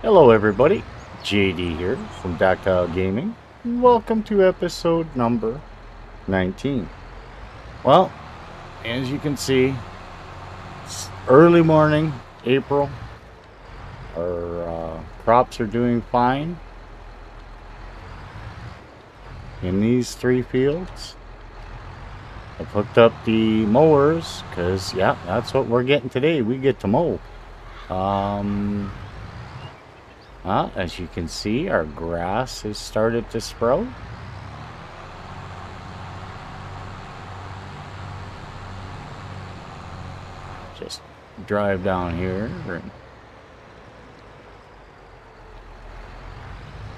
Hello everybody, JD here from Dactyl Gaming. Welcome to episode number 19. Well, as you can see, it's early morning, April. Our crops are doing fine in these three fields. I've hooked up the mowers because, yeah, that's what we're getting today. We get to mow. As you can see, our grass has started to sprout. Just drive down here.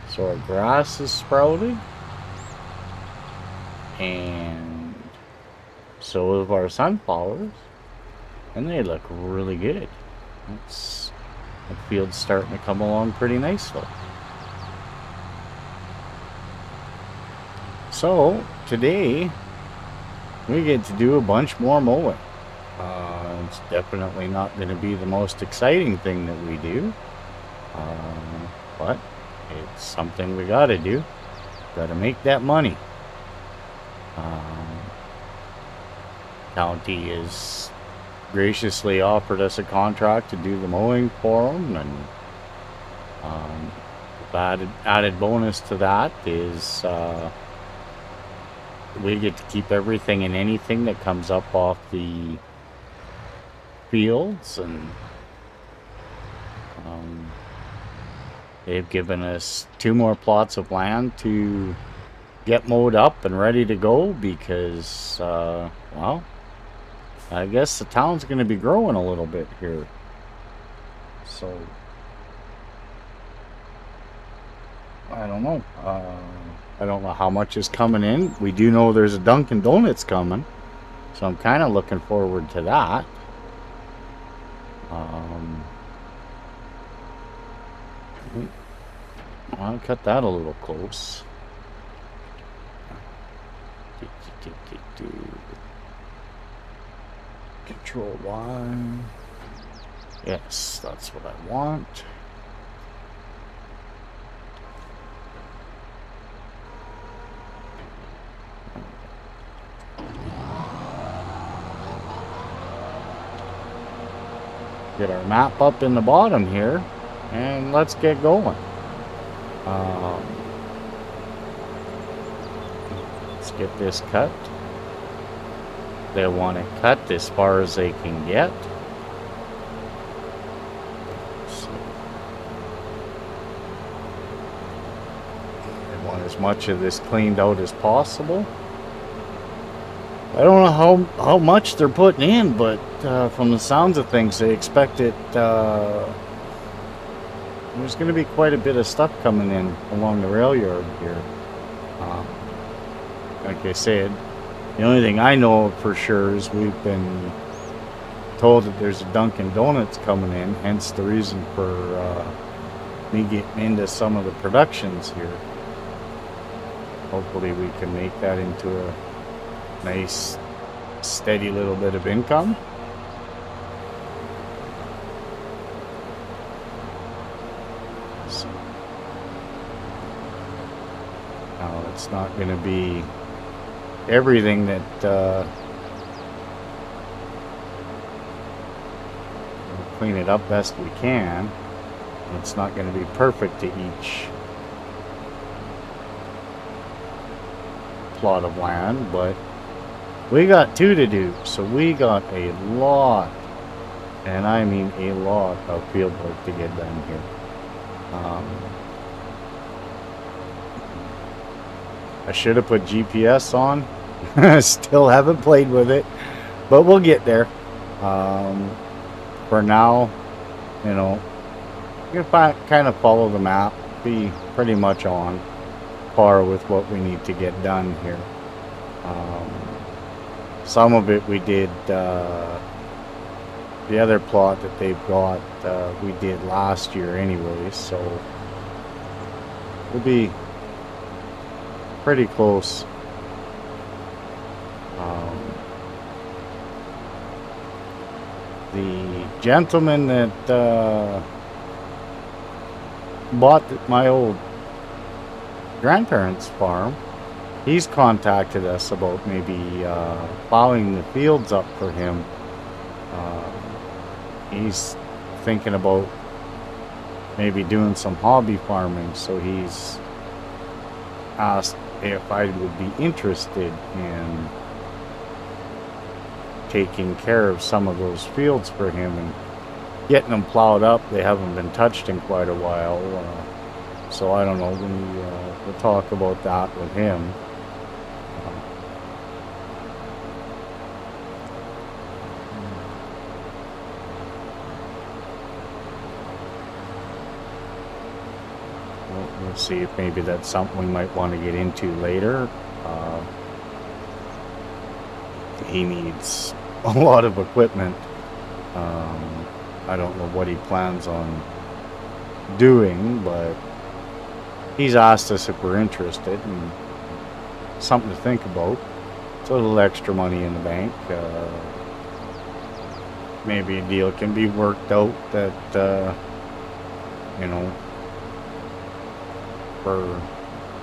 So our grass is sprouted. And so have our sunflowers. And they look really good. The field's starting to come along pretty nicely. So today we get to do a bunch more mowing. It's definitely not going to be the most exciting thing that we do, but it's something we got to do. Got to make that money. County is graciously offered us a contract to do the mowing for them, and added bonus to that is we get to keep everything and anything that comes up off the fields, and they've given us 2 more plots of land to get mowed up and ready to go because well, I guess the town's going to be growing a little bit here. So, I don't know. I don't know how much is coming in. We do know there's a Dunkin' Donuts coming. So I'm kind of looking forward to that. I'll cut that a little close. Control Y. Yes, that's what I want. Get our map up in the bottom here, and let's get going. Let's get this cut. They want it cut as far as they can get. So they want as much of this cleaned out as possible. I don't know how much they're putting in, but from the sounds of things, they expect it. There's going to be quite a bit of stuff coming in along the rail yard here. Like I said, the only thing I know for sure is we've been told that there's a Dunkin' Donuts coming in, hence the reason for me getting into some of the productions here. Hopefully we can make that into a nice, steady little bit of income. So, now it's not going to be everything that we'll clean it up best we can. It's not going to be perfect to each plot of land, but we got 2 to do, so we got a lot, and I mean a lot of field work to get done here. I should have put GPS on. Still haven't played with it, but we'll get there. For now, you know, you can kind of follow the map, be pretty much on par with what we need to get done here. Some of it we did, the other plot that they've got, we did last year anyway, so we'll be pretty close. The gentleman that bought my old grandparents' farm, he's contacted us about maybe plowing the fields up for him. Uh, he's thinking about maybe doing some hobby farming, so he's asked if I would be interested in taking care of some of those fields for him and getting them plowed up. They haven't been touched in quite a while, so I don't know. We'll talk about that with him. We'll see if maybe that's something we might want to get into later. He needs a lot of equipment. I don't know what he plans on doing, but he's asked us if we're interested, and something to think about. It's a little extra money in the bank. Maybe a deal can be worked out that, you know,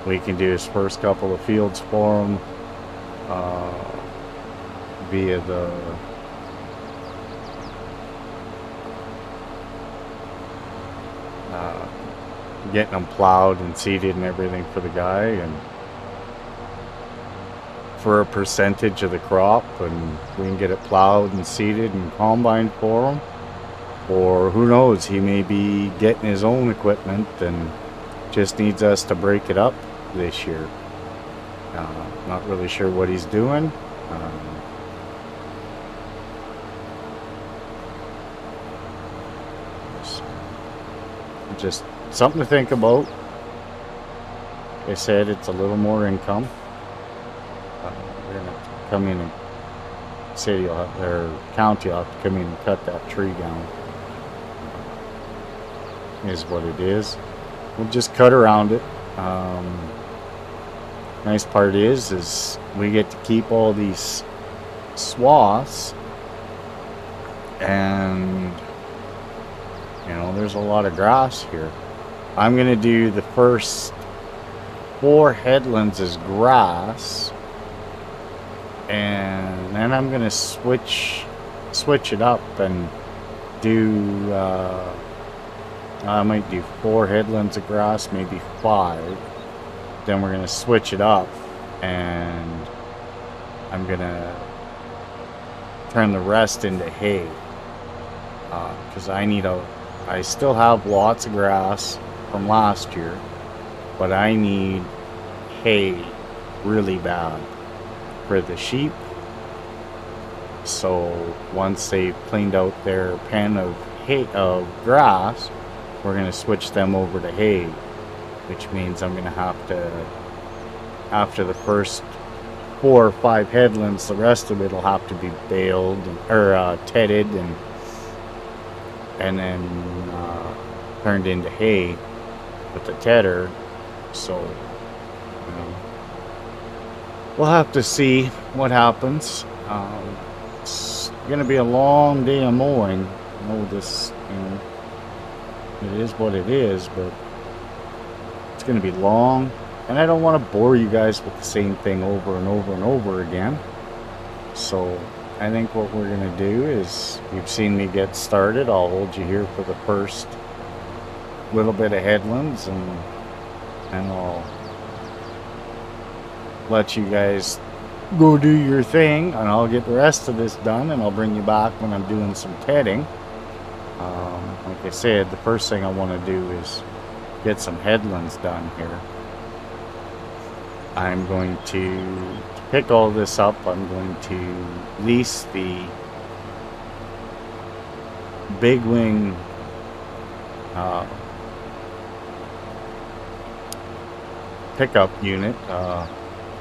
we can do his first couple of fields for him via the getting them plowed and seeded and everything for the guy, and for a percentage of the crop, and we can get it plowed and seeded and combined for him. Or who knows, he may be getting his own equipment and just needs us to break it up this year. Not really sure what he's doing. Just something to think about. Like I said, it's a little more income. We're gonna have to come in, and city or county will have to come in and cut that tree down. Is what it is. We'll just cut around it. Nice part is we get to keep all these swaths, and you know, there's a lot of grass here. I'm gonna do the first 4 headlands as grass, and then I'm gonna switch it up and do I might do 4 headlands of grass, maybe 5. Then we're gonna switch it up, and I'm gonna turn the rest into hay, because I still have lots of grass from last year, but I need hay really bad for the sheep. So once they've cleaned out their pen of grass, we're going to switch them over to hay, which means I'm going to have to, after the first 4 or 5 headlands, the rest of it will have to be baled or tedded and then turned into hay with the tedder. So you know, we'll have to see what happens. It's gonna be a long day of mowing. I know this, you know, it is what it is, but it's gonna be long, and I don't want to bore you guys with the same thing over and over and over again. So I think what we're gonna do is, you've seen me get started. I'll hold you here for the first little bit of headlands, and I'll let you guys go do your thing, and I'll get the rest of this done, and I'll bring you back when I'm doing some tedding. Like I said, the first thing I want to do is get some headlands done here. I'm going to pick all this up. I'm going to lease the big wing pickup unit.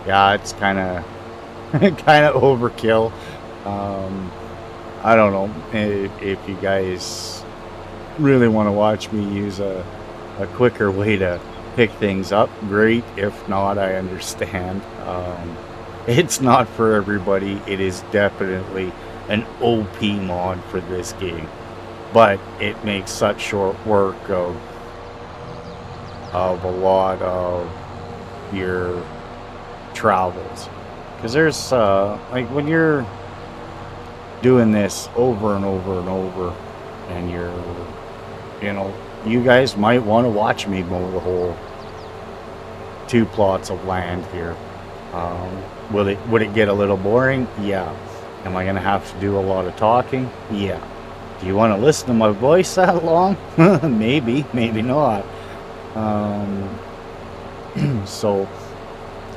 Yeah, it's kind of overkill. I don't know if you guys really want to watch me use a quicker way to pick things up. Great. If not, I understand. It's not for everybody. It is definitely an OP mod for this game, but it makes such short work of of a lot of your travels. Because there's, like, when you're doing this over and over and over, and you know, you guys might want to watch me mow the whole 2 plots of land here. Would it get a little boring? Yeah. Am I gonna have to do a lot of talking? Yeah. Do you want to listen to my voice that long? Maybe, maybe not. Um, so,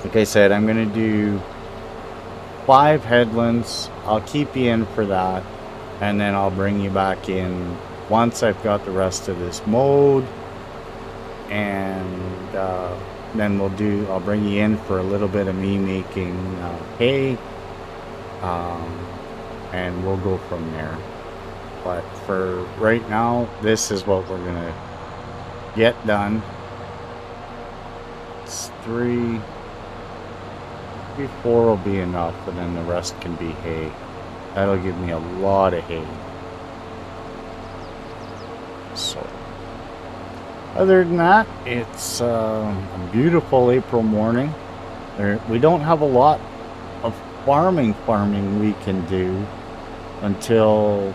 like I said, I'm gonna do 5 headlands. I'll keep you in for that, and then I'll bring you back in once I've got the rest of this mowed, and then I'll bring you in for a little bit of me making hay, um, and we'll go from there. But for right now, this is what we're gonna get done. It's 4 will be enough, and then the rest can be hay. That'll give me a lot of hay. So, other than that, it's a beautiful April morning. We don't have a lot of farming we can do until,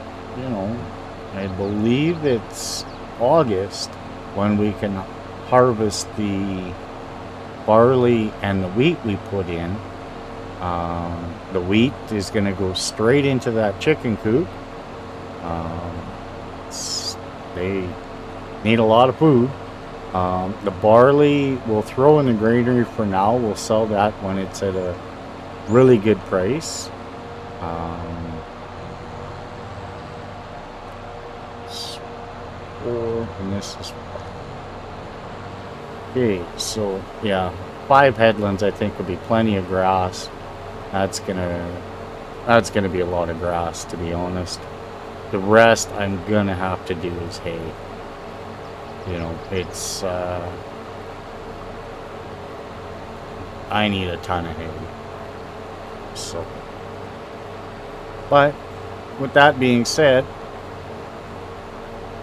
I believe it's August when we can harvest the barley and the wheat we put in. The wheat is going to go straight into that chicken coop. They need a lot of food. The barley we'll throw in the granary for now. We'll sell that when it's at a really good price. And this is okay. So yeah, 5 headlands I think will be plenty of grass. That's gonna be a lot of grass, to be honest. The rest I'm gonna have to do is hay. It's I need a ton of hay. So, but with that being said,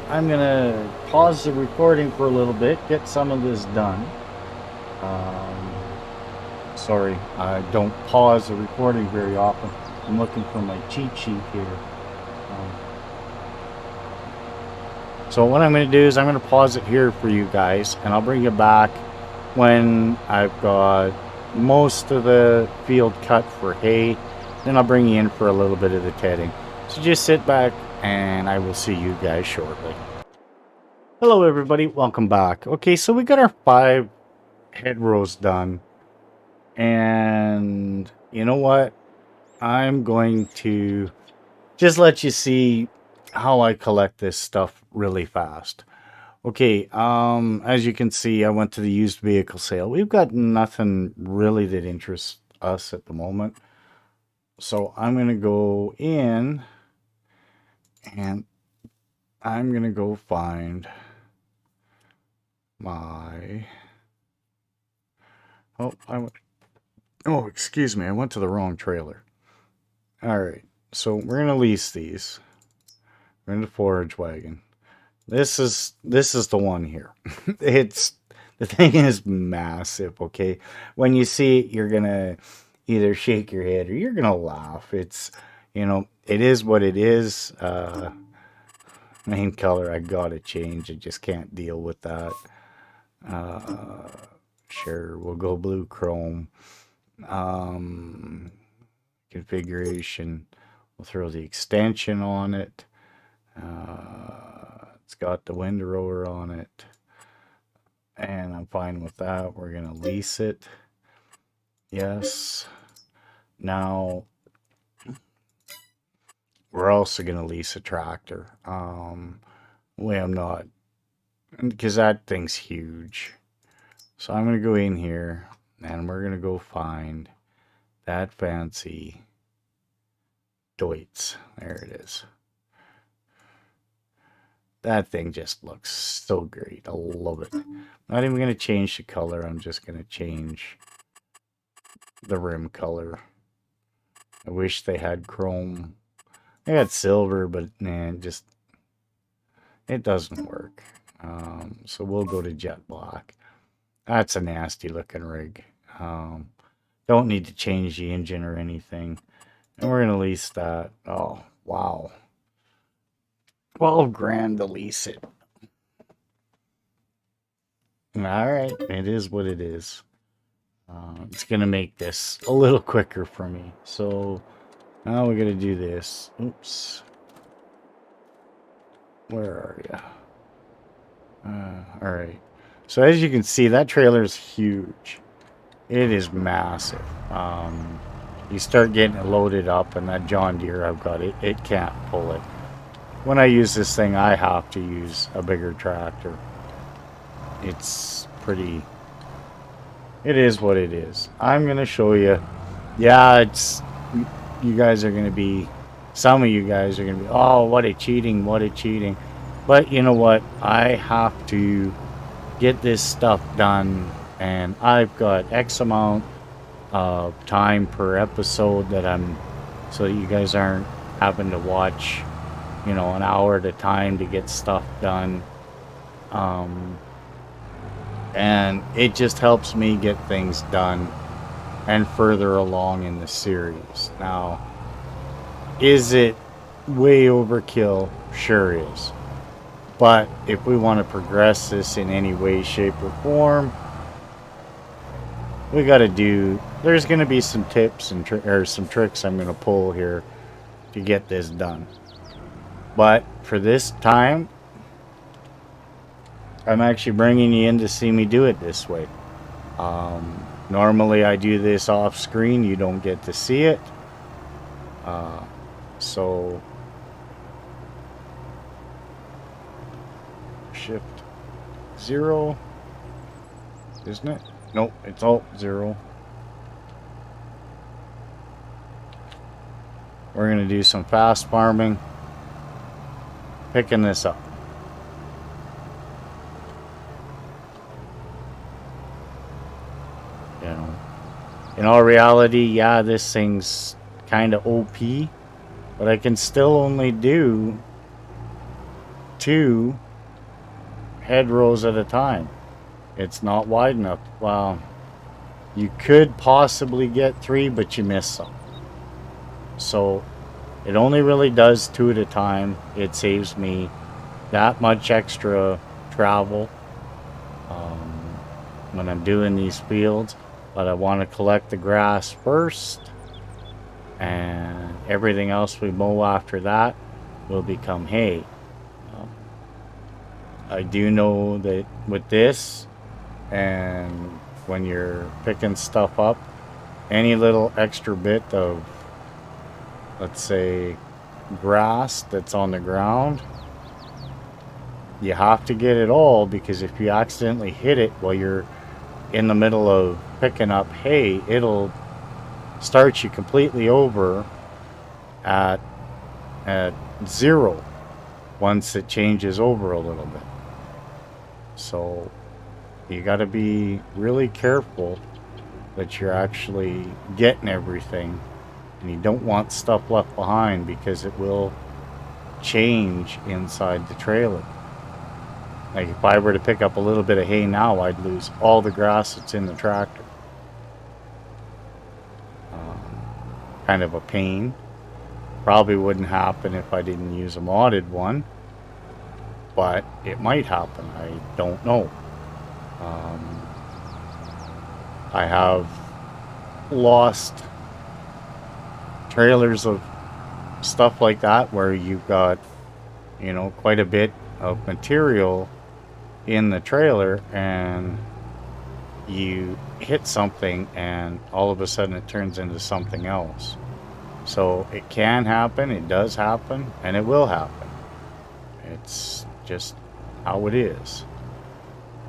I'm gonna pause the recording for a little bit, get some of this done. Sorry, I don't pause the recording very often. I'm looking for my cheat sheet here. So what I'm going to do is I'm going to pause it here for you guys, and I'll bring you back when I've got most of the field cut for hay. Then I'll bring you in for a little bit of the tedding. So just sit back, and I will see you guys shortly. Hello everybody, welcome back. Okay, so we got our 5 head rows done. And you know what? I'm going to just let you see how I collect this stuff really fast. Okay, as you can see, I went to the used vehicle sale. We've got nothing really that interests us at the moment. So I'm going to go in and I'm going to go find my... Oh, excuse me, I went to the wrong trailer. Alright, so we're going to lease these. We're in the forage wagon. This is the one here. The thing is massive, okay? When you see it, you're gonna either shake your head or you're gonna laugh. It is what it is. Main color I gotta change. I just can't deal with that. Sure, we'll go blue chrome. Configuration. We'll throw the extension on it. It's got the window rower on it. And I'm fine with that. We're going to lease it. Yes. Now, we're also going to lease a tractor. Well, I'm not. Because that thing's huge. So I'm going to go in here. And we're going to go find that fancy Deutz. There it is. That thing just looks so great. I love it. Not even going to change the color. I'm just going to change the rim color. I wish they had chrome. They got silver, but man, it doesn't work. So we'll go to jet black. That's a nasty looking rig. Don't need to change the engine or anything. And we're gonna lease that. Oh, wow. 12 grand to lease it. All right, it is what it is. It's gonna make this a little quicker for me. So now we're gonna do this. Oops. Where are you? All right. So as you can see, that trailer is huge. It is massive. You start getting it loaded up, and that John Deere I've got, it can't pull it. When I use this thing, I have to use a bigger tractor. It's pretty... It is what it is. I'm going to show you. Yeah, it's... You guys are going to be... Some of you guys are going to be, oh, what a cheating, what a cheating. But you know what? I have to get this stuff done, and I've got X amount of time per episode that I'm... So that you guys aren't having to watch, you know, an hour at a time to get stuff done. And it just helps me get things done and further along in the series. Now, is it way overkill? Sure is. But if we want to progress this in any way, shape, or form, we got to do... There's going to be some tips and some tricks I'm going to pull here to get this done. But for this time, I'm actually bringing you in to see me do it this way. Normally I do this off screen. You don't get to see it. So Shift 0, isn't it? Nope, it's Alt 0. We're going to do some fast farming, picking this up. You know, in all reality, yeah, this thing's kind of OP, but I can still only do 2 head rows at a time. It's not wide enough. Well, you could possibly get 3, but you miss some. So it only really does 2 at a time. It saves me that much extra travel when I'm doing these fields. But I want to collect the grass first, and everything else we mow after that will become hay. I do know that with this, and when you're picking stuff up, any little extra bit of, let's say, grass that's on the ground, you have to get it all, because if you accidentally hit it while you're in the middle of picking up hay, it'll start you completely over at 0 once it changes over a little bit. So you got to be really careful that you're actually getting everything, and you don't want stuff left behind, because it will change inside the trailer. Like if I were to pick up a little bit of hay now, I'd lose all the grass that's in the tractor. Kind of a pain. Probably wouldn't happen if I didn't use a modded one, but it might happen. I don't know. I have lost trailers of stuff like that where you've got, you know, quite a bit of material in the trailer, and you hit something and all of a sudden it turns into something else. So it can happen, it does happen, and it will happen. It's just how it is.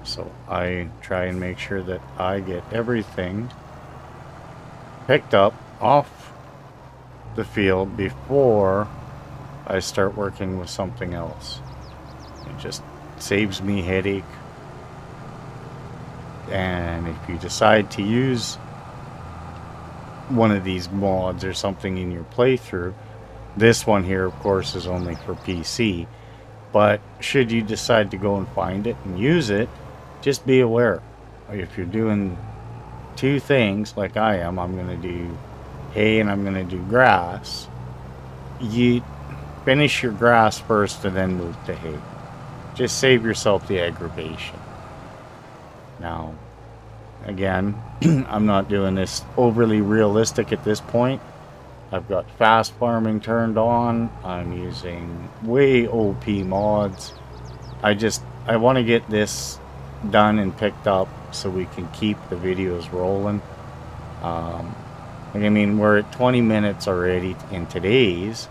So I try and make sure that I get everything picked up off the field before I start working with something else. It just saves me headache. And if you decide to use one of these mods or something in your playthrough, this one here of course is only for PC, but should you decide to go and find it and use it, just be aware if you're doing two things like I am, I'm going to do hay and I'm going to do grass. You finish your grass first and then move to hay. Just save yourself the aggravation. Now, again, I'm not doing this overly realistic at this point. I've got fast farming turned on. I'm using way OP mods. I want to get this done and picked up so we can keep the videos rolling. I mean, we're at 20 minutes already in today's,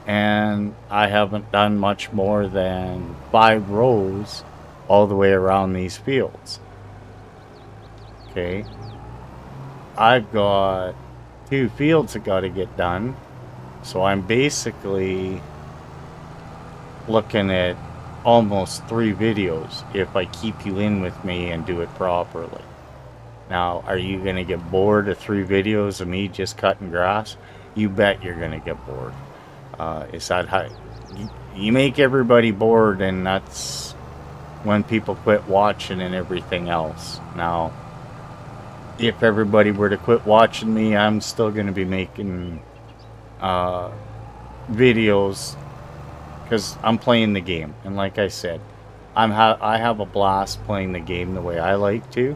and I haven't done much more than 5 rows all the way around these fields. Okay. I've got 2 fields that got to get done, so I'm basically looking at almost 3 videos if I keep you in with me and do it properly. Now, are you going to get bored of 3 videos of me just cutting grass? You bet you're going to get bored. Is that how you make everybody bored, and that's when people quit watching and everything else. Now, if everybody were to quit watching me, I'm still going to be making videos because I'm playing the game. And like I said, I have a blast playing the game the way I like to.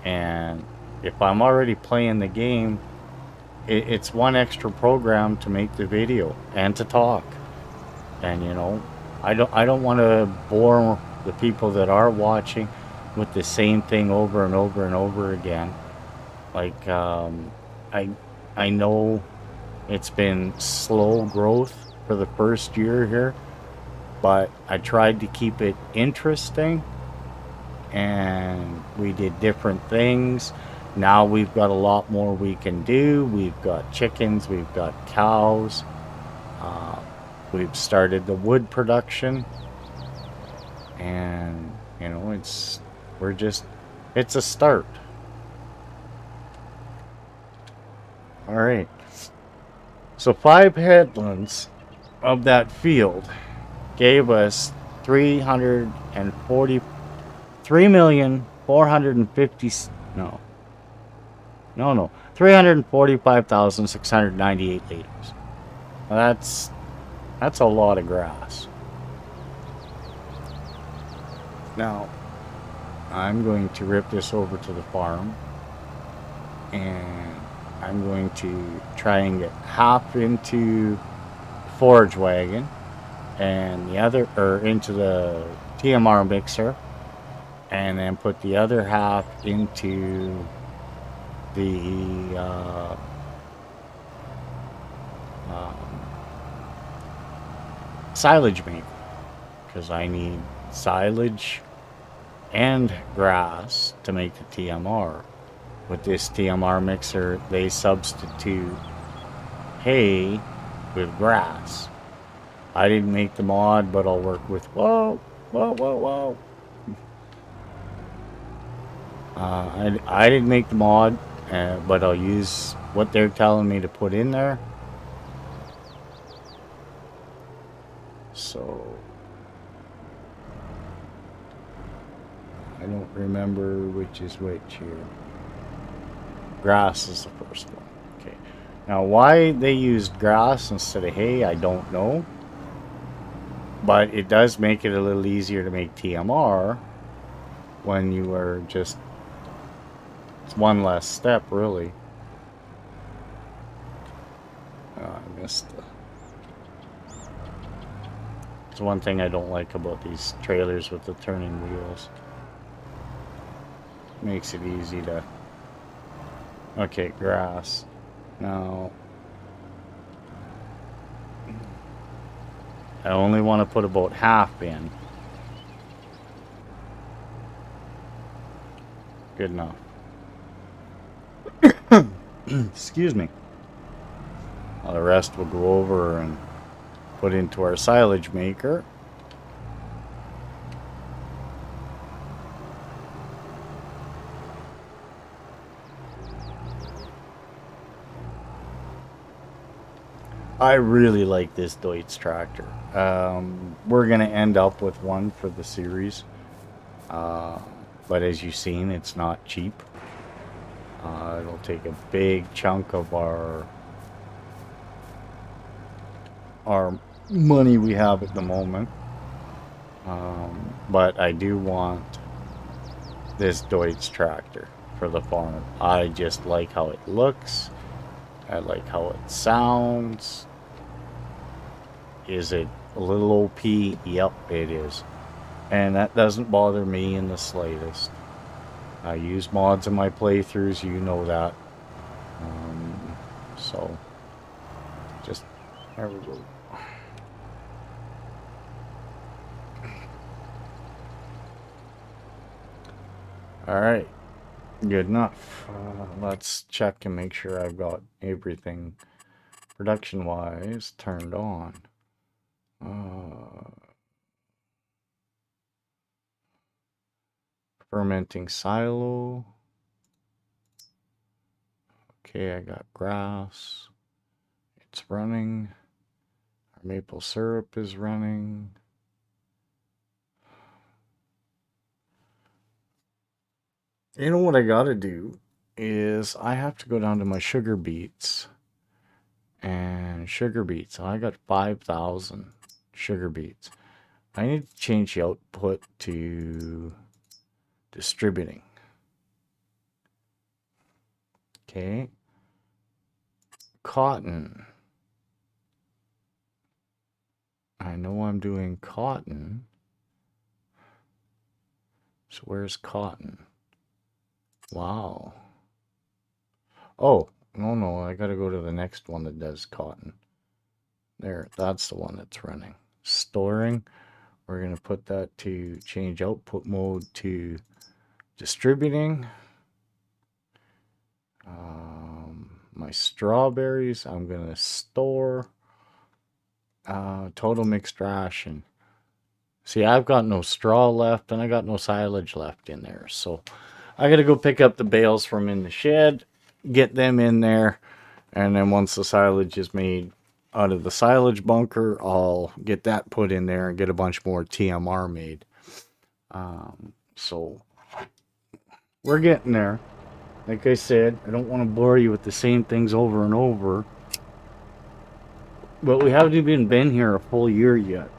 And if I'm already playing the game, it's one extra program to make the video and to talk. And you know, I don't want to bore the people that are watching with the same thing over and over and over again. Like I know it's been slow growth for the first year here, but I tried to keep it interesting, and we did different things. Now we've got a lot more we can do. We've got chickens, we've got cows. We've started the wood production, and you know, it's a start. All right. So 5 headlands of that field gave us 3,450 no. No, no. 345,698 liters. Now that's a lot of grass. Now, I'm going to rip this over to the farm, and I'm going to try and get half into forage wagon and the other, or into the TMR mixer, and then put the other half into the silage maker, because I need silage and grass to make the TMR. With this TMR mixer, they substitute hay with grass. I didn't make the mod, but I'll work with, whoa. I didn't make the mod, but I'll use what they're telling me to put in there. So I don't remember which is which here. Grass is the first one. Okay. Now, why they used grass instead of hay, I don't know. But it does make it a little easier to make TMR when you are just... It's one less step, really. I missed the... It's one thing I don't like about these trailers with the turning wheels. Makes it easy to... Okay, grass. Now, I only want to put about half in. Good enough. Excuse me. Well, the rest will go over and put into our silage maker. I really like this Deutz tractor. We're going to end up with one for the series. but as you've seen, it's not cheap. It'll take a big chunk of our money we have at the moment. But I do want this Deutz tractor for the farm. I just like how it looks. I like how it sounds. Is it a little OP? Yep, it is. And that doesn't bother me in the slightest. I use mods in my playthroughs, you know that. So, just, there we go. Alright, good enough. Let's check and make sure I've got everything production-wise turned on. Fermenting silo. Okay, I got grass. It's running. Our maple syrup is running. You know what I gotta do is I have to go down to my sugar beets. And sugar beets, I got 5,000 sugar beets. I need to change the output to distributing. Okay. Cotton. I know I'm doing cotton. So where's cotton? Wow. Oh, no, I gotta go to the next one that does cotton. There, that's the one that's running. Storing. We're gonna put that to change output mode to distributing. My strawberries, I'm gonna store. Total mixed ration. See, I've got no straw left and I got no silage left in there. So I gotta go pick up the bales from in the shed, get them in there, and then once the silage is made out of the silage bunker, I'll get that put in there and get a bunch more TMR made. So we're getting there. Like I said, I don't want to bore you with the same things over and over. But we haven't even been here a full year yet.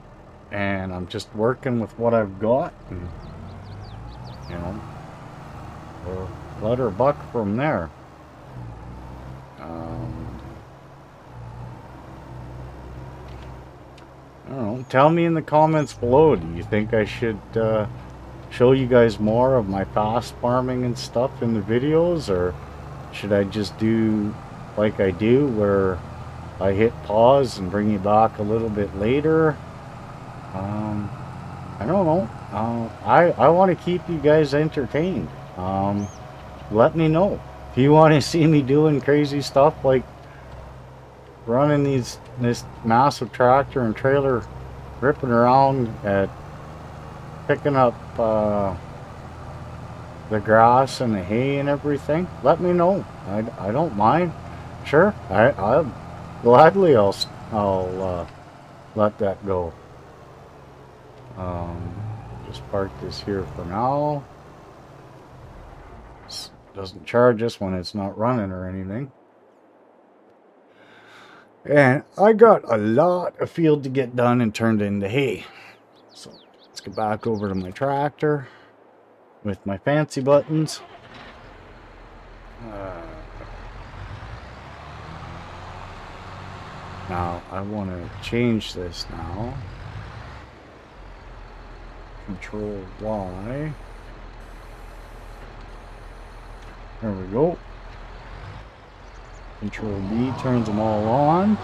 And I'm just working with what I've got. And, you know, we'll let her buck from there. I don't know. Tell me in the comments below. Do you think I should show you guys more of my fast farming and stuff in the videos, or should I just do like I do where I hit pause and bring you back a little bit later? I don't know. I want to keep you guys entertained. Let me know if you want to see me doing crazy stuff like running this massive tractor and trailer, ripping around at picking up the grass and the hay and everything. Let me know. I don't mind. Sure, I'll gladly I'll let that go. Just park this here for now. This doesn't charge us when it's not running or anything. And I got a lot of field to get done and turned into hay. So let's get back over to my tractor with my fancy buttons. Now I want to change this now. Control Y. There we go. Control B turns them all on.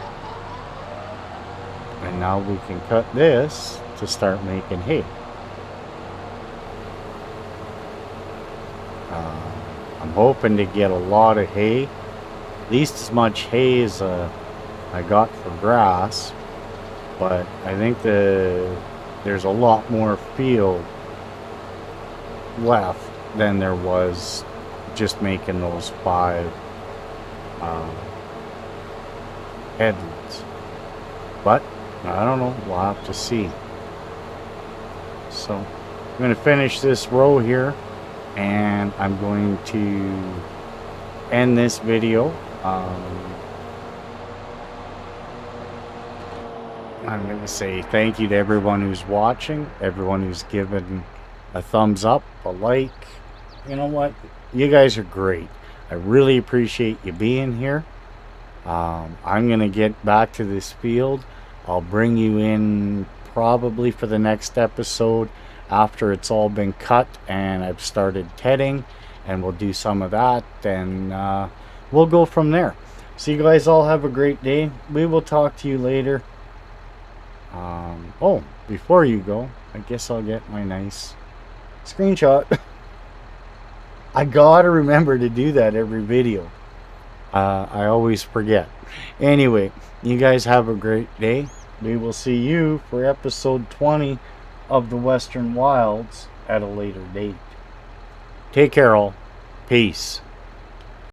And now we can cut this to start making hay. I'm hoping to get a lot of hay. At least as much hay as I got for grass. But I think there's a lot more field left than there was just making those 5 headlands. But I don't know, we'll have to see. So I'm going to finish this row here and I'm going to end this video. I'm going to say thank you to everyone who's watching, everyone who's given a thumbs up, a like. You know what? You guys are great. I really appreciate you being here. I'm going to get back to this field. I'll bring you in probably for the next episode after it's all been cut and I've started tedding, and we'll do some of that, and we'll go from there. So you guys all have a great day. We will talk to you later. Oh, before you go, I guess I'll get my nice screenshot. I gotta remember to do that every video. I always forget. Anyway, you guys have a great day. We will see you for episode 20 of the Western Wilds at a later date. Take care, all. Peace.